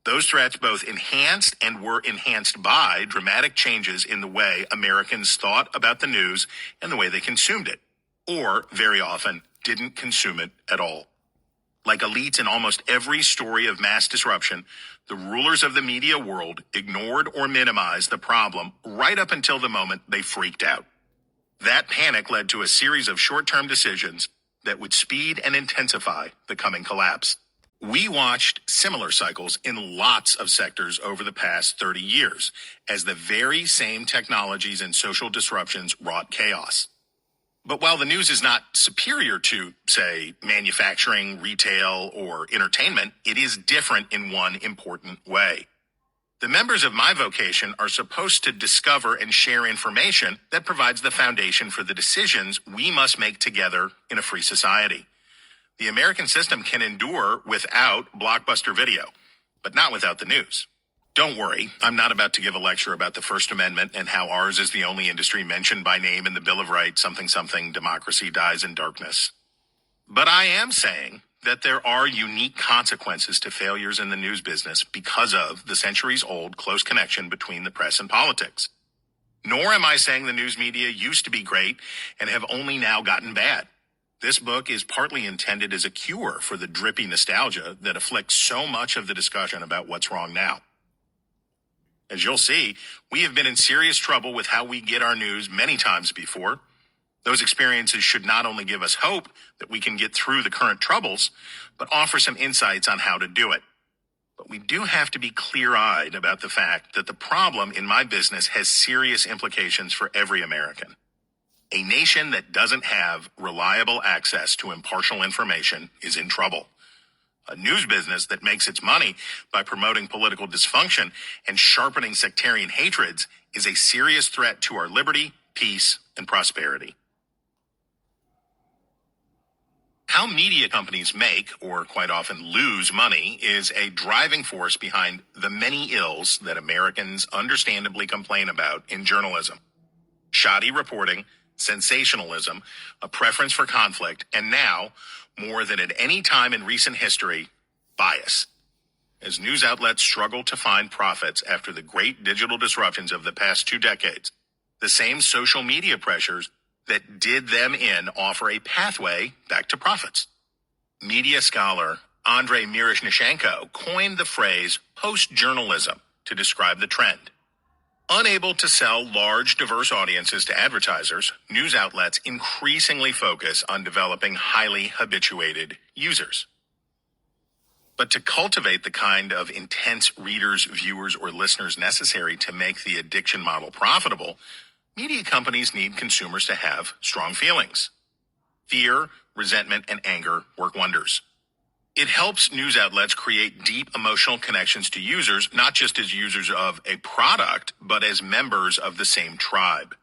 Those threats both enhanced and were enhanced by dramatic changes in the way Americans thought about the news and the way they consumed it, or, very often, didn't consume it at all. Like elites in almost every story of mass disruption, the rulers of the media world ignored or minimized the problem right up until the moment they freaked out. That panic led to a series of short-term decisions that would speed and intensify the coming collapse. We watched similar cycles in lots of sectors over the past 30 years, as the very same technologies and social disruptions wrought chaos. But while the news is not superior to, say, manufacturing, retail, or entertainment, it is different in one important way. The members of my vocation are supposed to discover and share information that provides the foundation for the decisions we must make together in a free society. The American system can endure without blockbuster video, but not without the news. Don't worry, I'm not about to give a lecture about the First Amendment and how ours is the only industry mentioned by name in the Bill of Rights, something, democracy dies in darkness. But I am saying that there are unique consequences to failures in the news business because of the centuries-old close connection between the press and politics. Nor am I saying the news media used to be great and have only now gotten bad. This book is partly intended as a cure for the drippy nostalgia that afflicts so much of the discussion about what's wrong now. As you'll see, we have been in serious trouble with how we get our news many times before. Those experiences should not only give us hope that we can get through the current troubles, but offer some insights on how to do it. But we do have to be clear-eyed about the fact that the problem in my business has serious implications for every American. A nation that doesn't have reliable access to impartial information is in trouble. A news business that makes its money by promoting political dysfunction and sharpening sectarian hatreds is a serious threat to our liberty, peace, and prosperity. How media companies make, or quite often lose, money is a driving force behind the many ills that Americans understandably complain about in journalism. Shoddy reporting, sensationalism, a preference for conflict, and now, more than at any time in recent history, bias. As news outlets struggle to find profits after the great digital disruptions of the past 2 decades, the same social media pressures that did them in offer a pathway back to profits. Media scholar Andrei Miroshnichenko coined the phrase post-journalism to describe the trend. Unable to sell large, diverse audiences to advertisers, news outlets increasingly focus on developing highly habituated users. But to cultivate the kind of intense readers, viewers, or listeners necessary to make the addiction model profitable, media companies need consumers to have strong feelings. Fear, resentment, and anger work wonders. It helps news outlets create deep emotional connections to users, not just as users of a product, but as members of the same tribe.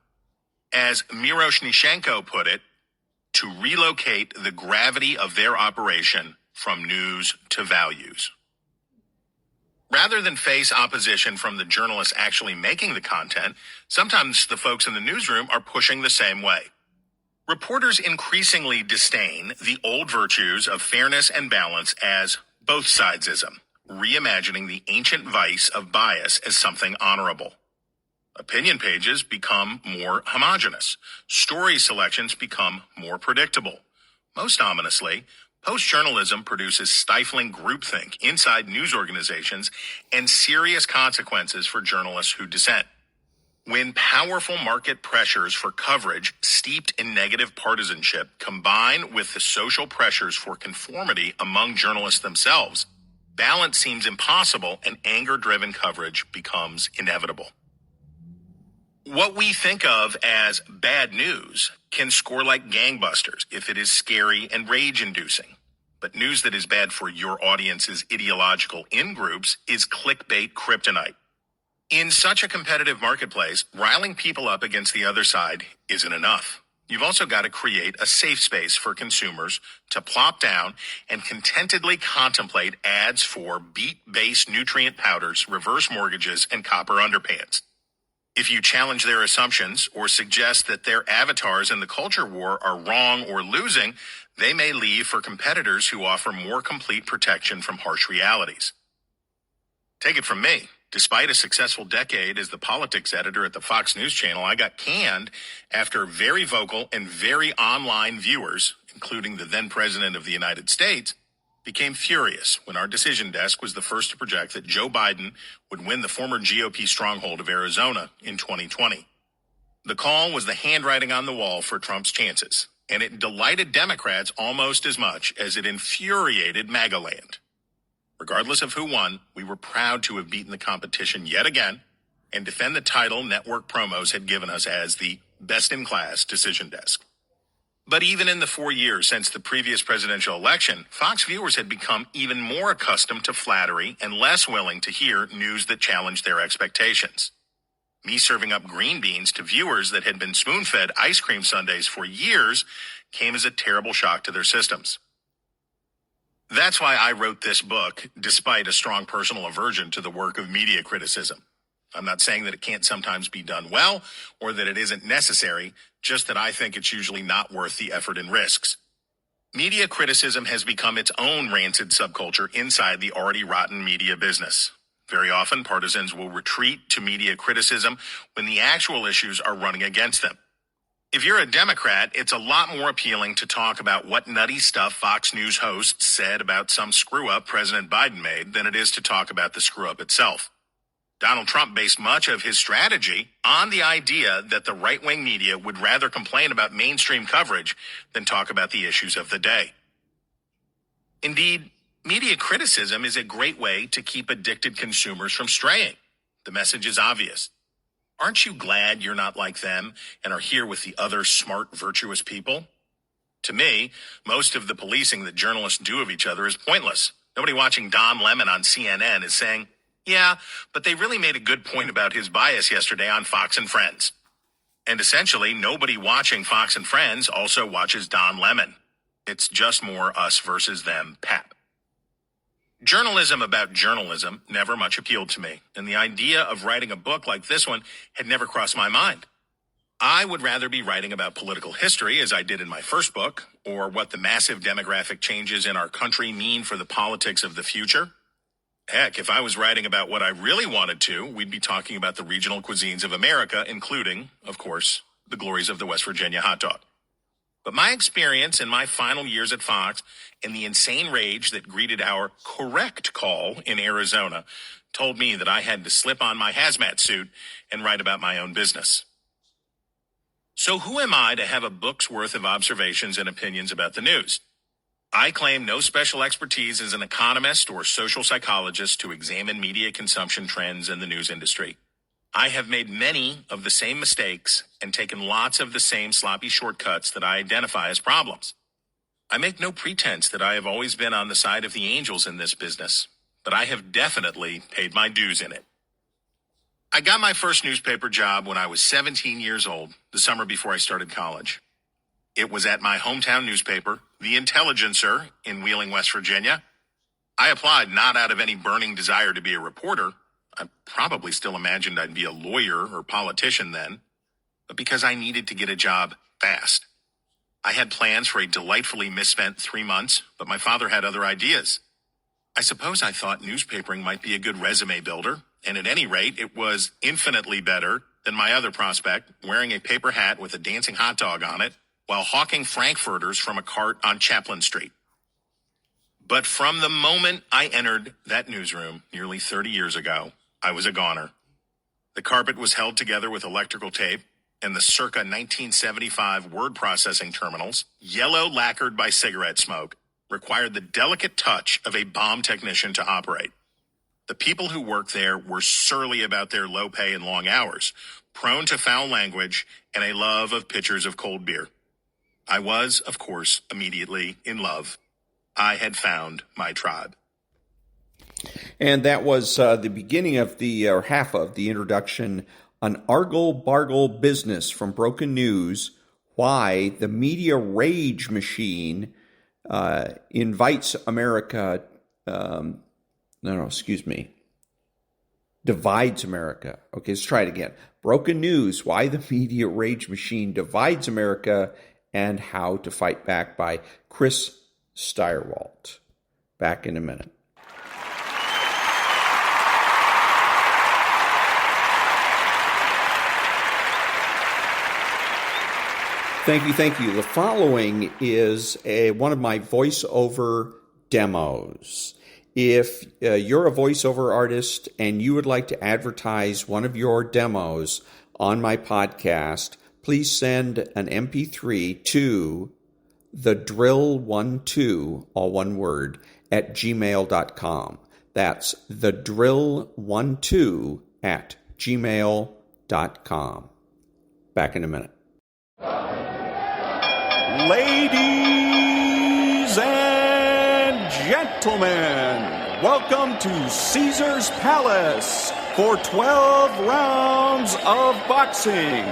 As Miroshnichenko put it, to relocate the gravity of their operation from news to values. Rather than face opposition from the journalists actually making the content, sometimes the folks in the newsroom are pushing the same way. Reporters increasingly disdain the old virtues of fairness and balance as both sidesism, reimagining the ancient vice of bias as something honorable. Opinion pages become more homogeneous. Story selections become more predictable. Most ominously, post-journalism produces stifling groupthink inside news organizations and serious consequences for journalists who dissent. When powerful market pressures for coverage steeped in negative partisanship combine with the social pressures for conformity among journalists themselves, balance seems impossible and anger-driven coverage becomes inevitable. What we think of as bad news can score like gangbusters if it is scary and rage-inducing. But news that is bad for your audience's ideological in-groups is clickbait kryptonite. In such a competitive marketplace, riling people up against the other side isn't enough. You've also got to create a safe space for consumers to plop down and contentedly contemplate ads for beet-based nutrient powders, reverse mortgages, and copper underpants. If you challenge their assumptions or suggest that their avatars in the culture war are wrong or losing, they may leave for competitors who offer more complete protection from harsh realities. Take it from me. Despite a successful decade as the politics editor at the Fox News Channel, I got canned after very vocal and very online viewers, including the then President of the United States, became furious when our decision desk was the first to project that Joe Biden would win the former GOP stronghold of Arizona in 2020. The call was the handwriting on the wall for Trump's chances, and it delighted Democrats almost as much as it infuriated MAGA land. Regardless of who won, we were proud to have beaten the competition yet again and defend the title network promos had given us as the best-in-class decision desk. But even in the 4 years since the previous presidential election, Fox viewers had become even more accustomed to flattery and less willing to hear news that challenged their expectations. Me serving up green beans to viewers that had been spoon-fed ice cream sundaes for years came as a terrible shock to their systems. That's why I wrote this book, despite a strong personal aversion to the work of media criticism. I'm not saying that it can't sometimes be done well or that it isn't necessary, just that I think it's usually not worth the effort and risks. Media criticism has become its own rancid subculture inside the already rotten media business. Very often, partisans will retreat to media criticism when the actual issues are running against them. If you're a Democrat, it's a lot more appealing to talk about what nutty stuff Fox News hosts said about some screw-up President Biden made than it is to talk about the screw-up itself. Donald Trump based much of his strategy on the idea that the right-wing media would rather complain about mainstream coverage than talk about the issues of the day. Indeed, media criticism is a great way to keep addicted consumers from straying. The message is obvious. Aren't you glad you're not like them and are here with the other smart, virtuous people? To me, most of the policing that journalists do of each other is pointless. Nobody watching Don Lemon on CNN is saying, yeah, but they really made a good point about his bias yesterday on Fox and Friends. And essentially, nobody watching Fox and Friends also watches Don Lemon. It's just more us versus them pap. Journalism about journalism never much appealed to me, and the idea of writing a book like this one had never crossed my mind. I would rather be writing about political history, as I did in my first book, or what the massive demographic changes in our country mean for the politics of the future. Heck, if I was writing about what I really wanted to, we'd be talking about the regional cuisines of America, including, of course, the glories of the West Virginia hot dog. But my experience in my final years at Fox and the insane rage that greeted our correct call in Arizona told me that I had to slip on my hazmat suit and write about my own business. So who am I to have a book's worth of observations and opinions about the news? I claim no special expertise as an economist or social psychologist to examine media consumption trends in the news industry. I have made many of the same mistakes and taken lots of the same sloppy shortcuts that I identify as problems. I make no pretense that I have always been on the side of the angels in this business, but I have definitely paid my dues in it. I got my first newspaper job when I was 17 years old, the summer before I started college. It was at my hometown newspaper, The Intelligencer, in Wheeling, West Virginia. I applied not out of any burning desire to be a reporter. I probably still imagined I'd be a lawyer or politician then, but because I needed to get a job fast. I had plans for a delightfully misspent 3 months, but my father had other ideas. I suppose I thought newspapering might be a good resume builder, and at any rate, it was infinitely better than my other prospect, wearing a paper hat with a dancing hot dog on it, while hawking frankfurters from a cart on Chaplin Street. But from the moment I entered that newsroom nearly 30 years ago, I was a goner. The carpet was held together with electrical tape, and the circa 1975 word processing terminals, yellow lacquered by cigarette smoke, required the delicate touch of a bomb technician to operate. The people who worked there were surly about their low pay and long hours, prone to foul language, and a love of pitchers of cold beer. I was, of course, immediately in love. I had found my tribe. And that was the beginning of or half of the introduction, An Argle-Bargle Business from Broken News, Why the Media Rage Machine Invites America, divides America. Okay, let's try it again. Broken News, Why the Media Rage Machine Divides America and How to Fight Back by Chris Steyerwalt. Back in a minute. Thank you. The following is one of my voiceover demos. If you're a voiceover artist and you would like to advertise one of your demos on my podcast, please send an MP3 to thedrill12, all one word, at gmail.com. That's thedrill12 at gmail.com. Back in a minute. Ladies and gentlemen, welcome to Caesar's Palace for 12 rounds of boxing.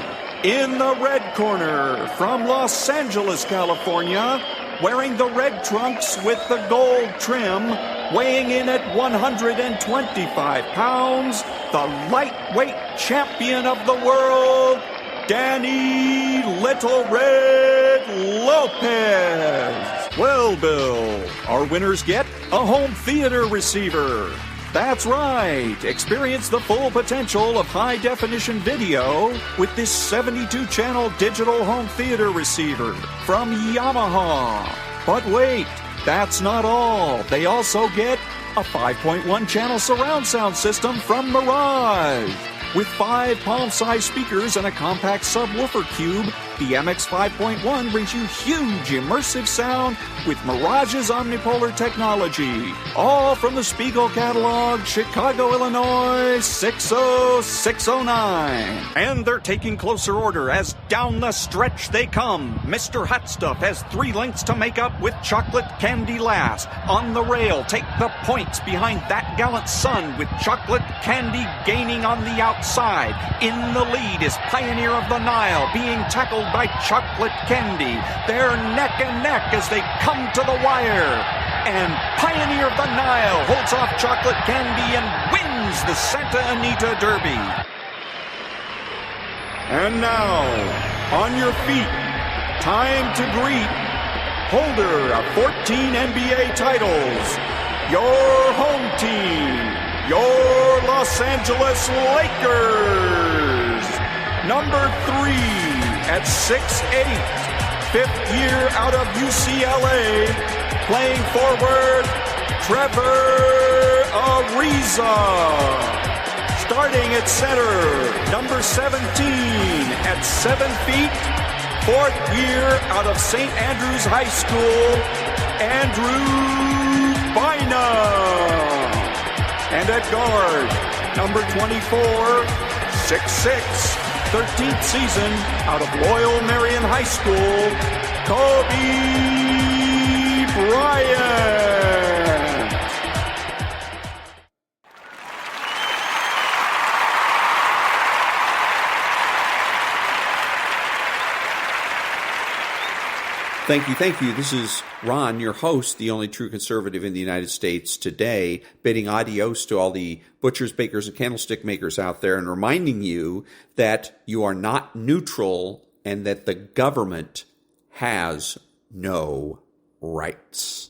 In the red corner, from Los Angeles, California, wearing the red trunks with the gold trim, weighing in at 125 pounds, the lightweight champion of the world, Danny Little Red Lopez. Well, Bill, our winners get a home theater receiver. That's right. Experience the full potential of high-definition video with this 72-channel digital home theater receiver from Yamaha. But wait, that's not all. They also get a 5.1-channel surround sound system from Mirage. With 5 palm-sized speakers and a compact subwoofer cube, the MX 5.1 brings you huge immersive sound with Mirage's omnipolar technology. All from the Spiegel catalog, Chicago, Illinois, 60609. And they're taking closer order as down the stretch they come. Mr. Hot Stuff has 3 lengths to make up with chocolate candy last. On the rail, take the points behind that gallant son with chocolate candy gaining on the outside. In the lead is Pioneer of the Nile being tackled by chocolate candy. They're neck and neck as they come to the wire. And Pioneer of the Nile holds off chocolate candy and wins the Santa Anita Derby. And now, on your feet, time to greet holder of 14 NBA titles, your home team, your Los Angeles Lakers. Number 3 at 6'8", fifth year out of UCLA, playing forward, Trevor Ariza. Starting at center, number 17 at 7 feet, fourth year out of St. Andrews High School, Andrew Bynum. And at guard, number 24, 6'6", 13th season out of Loyal Marion High School, Kobe Bryant. Thank you. This is Ron, your host, the only true conservative in the United States today, bidding adios to all the butchers, bakers, and candlestick makers out there and reminding you that you are not neutral and that the government has no rights.